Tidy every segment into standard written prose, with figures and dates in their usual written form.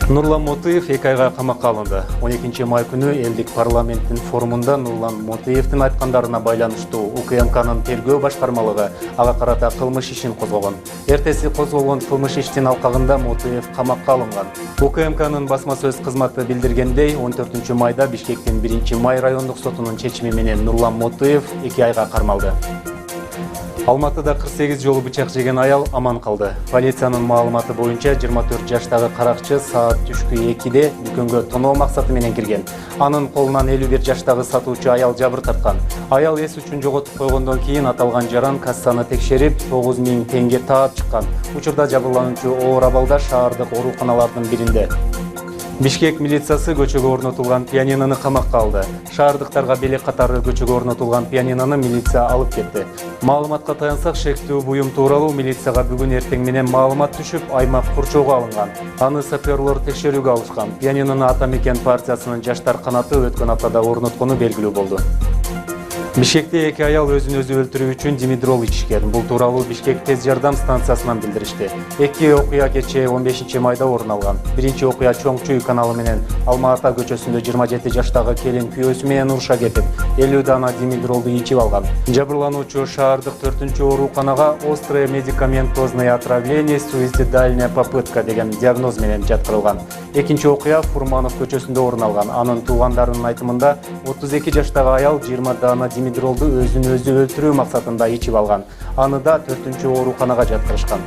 Нурлан Мотыев 2 айга камакка алынды. 12 май күнү элдик парламенттин форумунда Нурлан Мотыевдин айткандарына байланыштуу УКМКнын тергөө башкармалыгы ага карата кылмыш ишин козгогон. Эртеси козголгон кылмыш иштин алкагында Мотыев камакка алынган. УКМКнын басма сөз кызматы билдиргендей, 14 майда Бишкектин 1 май райондук сотунун чечими менен Нурлан Мотыев 2 айга кармалды. Алматыда 48 жолу бычак жеген аял аман калды. Полициянын маалыматы боюнча 24 жаштагы каракчы саат түшкү 2-де дүкөнгө тоноо максаты менен кирген. Анын колунан 51 жаштагы сатуучу аял жабыр тарткан. Аял эс үчүн жоготуп койгондон кийин аталган жаран кассаны текшерип 9000 теңге таап чыккан. Учурда жабырлануучу оор абалда шаардык ооруканалардын биринде. Бишкек милициясы көчөгө орнотулган пианинону камакка алды. Шаардыктарга белек катары көчөгө орнотулган пианинону милиция алып кетти. Маалыматка таянсак, шектүү буюм тууралуу милицияга бүгүн эртең менен маалымат түшүп, аймак курчоого алынган. Аны саперлор текшерүүгө алышкан. Пианинону Ата Мекен партиясынын жаштар канаты өткөн аптада орноткону белгилүү болду. Бишкекте 2 аял өзүн өзү өлтүрүү үчүн димедрол ичишкен. Бул тууралуу Бишкек тез жардам станциясынан билдиришти. 2 окуя кечээ 15 майда орун алган. Биринчи окуя Чоң Чуй каналы менен Алма Ата көчөсүндө 27 жаштагы келин күйөөсү менен уруша кетип, 50 дана димедролду ичип алган. Жабырлануучу шаардык 4-ооруканага острое медикаментозное отравление, суицидальная попытка деген диагноз менен жаткырылган. Экинчи окуя Фурманов көчөсүндө орун алган. Анын туугандарынын айтымында 32 жаштагы аял 20 дана димедролду өзүн өзү өлтүрүү максатында ичип алган. Аны да 4-ооруканага жаткырышкан.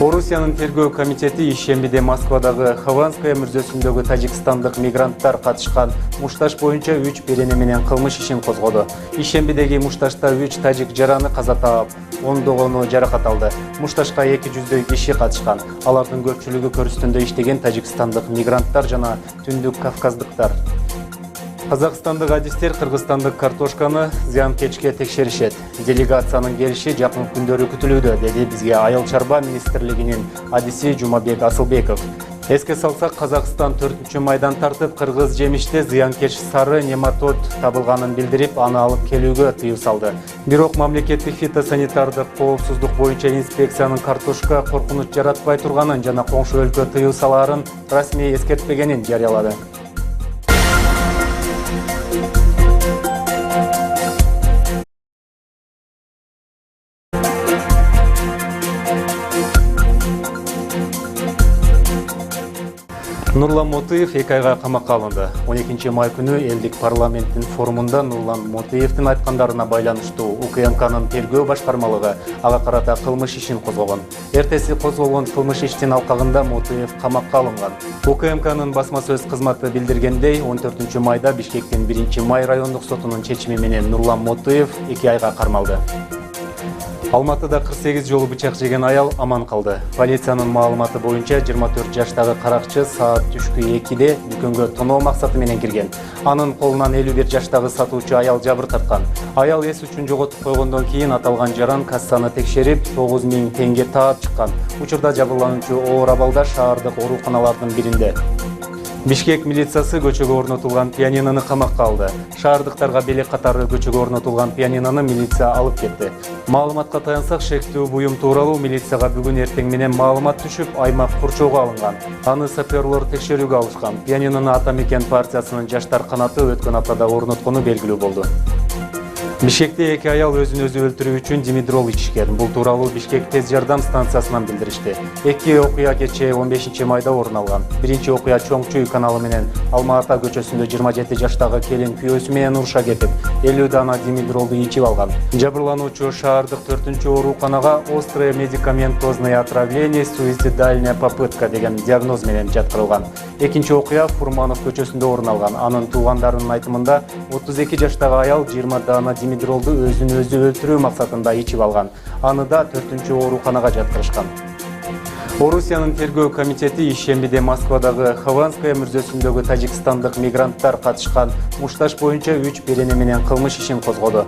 Орусиянын тергөө комитети ишембиде Москвадагы Хованская мүрзөсүндөгү тажикстандык мигранттар катышкан мушташ боюнча 3 берене менен кылмыш ишин козгоду. Ишембидеги мушташта 3 тажик жараны каза таап, ондогону жаракат алды. Мушташка 200дөй киши катышкан. Алардын көпчүлүгү көрүстөндө иштеген тажикстандык мигранттар жана түндүк кавказдыктар. Казакстандык адистер кыргызстандык картошканы зыянкечке текшеришет. Делегациянын келиши жакын күндөрү күтүлүүдө, деди бизге Айыл чарба министрлигинин адиси Жумабек Асылбеков. Эске салсак, Казакстан 4 майдан тартып кыргыз жемиште зыянкеч сары нематод табылганын билдирип, аны алып келүүгө тыюу салды. Бирок мамлекеттик фитосанитардык коопсуздук боюнча инспекциянын картошка коркунуч жаратпай турганын жана коңшу өлкө тыюу салаарын расмий эскертпегенин жарыялады. Нурлан Мотыев 2 айга камакка алынды. 12 май күнү элдик парламенттин форумунда Нурлан Мотыевдин айткандарына байланыштуу УКМКнын тергөө башкармалыгы ага карата кылмыш ишин козгогон. Эртеси козголгон кылмыш иштин алкагында Мотыев камакка алынган. УКМКнын басма сөз кызматы билдиргендей, 14 майда Бишкектин 1 май райондук сотунун чечими менен Нурлан Мотыев 2 айга кармалды. Алматыда 48 жолу бычак жеген аял аман калды. Полициянын маалыматы боюнча 24 жаштагы каракчы саат түшкү 2-де дүкөнгө тоноо максаты менен кирген. Анын колунан 51 жаштагы сатуучу аял жабыр тарткан. Аял эс үчүн жоготуп койгондон кийин аталган жаран кассаны текшерип 9000 теңге таап чыккан. Учурда жабырлануучу оор абалда шаардык ооруканалардын биринде. Бишкек милициясы көчөгө орнотулган пианинону камакка алды. Шаардыктарга белек катары көчөгө орнотулган пианинону милиция алып кетти. Маалыматка таянсак, шектүү буюм тууралуу милицияга бүгүн эртең менен маалымат түшүп, аймак курчоого алынган. Аны саперлор текшерүүгө алышкан. Пианинону Ата Мекен партиясынын жаштар канаты өткөн аптада орноткону белгилүү болду. Бишкекте 2 аял өзүн өзү өлтүрүү үчүн димедрол ичишкен. Бул тууралуу Бишкек тез жардам станциясынан билдиришти. 2 окуя кечээ 15 майда орун алган. Биринчи окуя Чоң Чуй каналы менен Алма Ата көчөсүндө 27 жаштагы келин күйөөсү менен уруша кетип, 50 дана димедролду ичип алган. Жабырлануучу шаардык 4-ооруканага острое медикаментозное отравление, суицидальная попытка деген диагноз менен жаткырылган. Экинчи окуя Фурманов көчөсүндө орун алган. Анын туугандарынын айтымында 32 жаштагы аял 20 дана димедролду өзүн өзү өлтүрүү максатында ичип алган. Аны да 4-ооруканага жаткырышкан. Орусиянын тергөө комитети ишембиде Москвадагы Хованская мүрзөсүндөгү тажикстандык мигранттар катышкан мушташ боюнча 3 берене менен кылмыш ишин козгоду.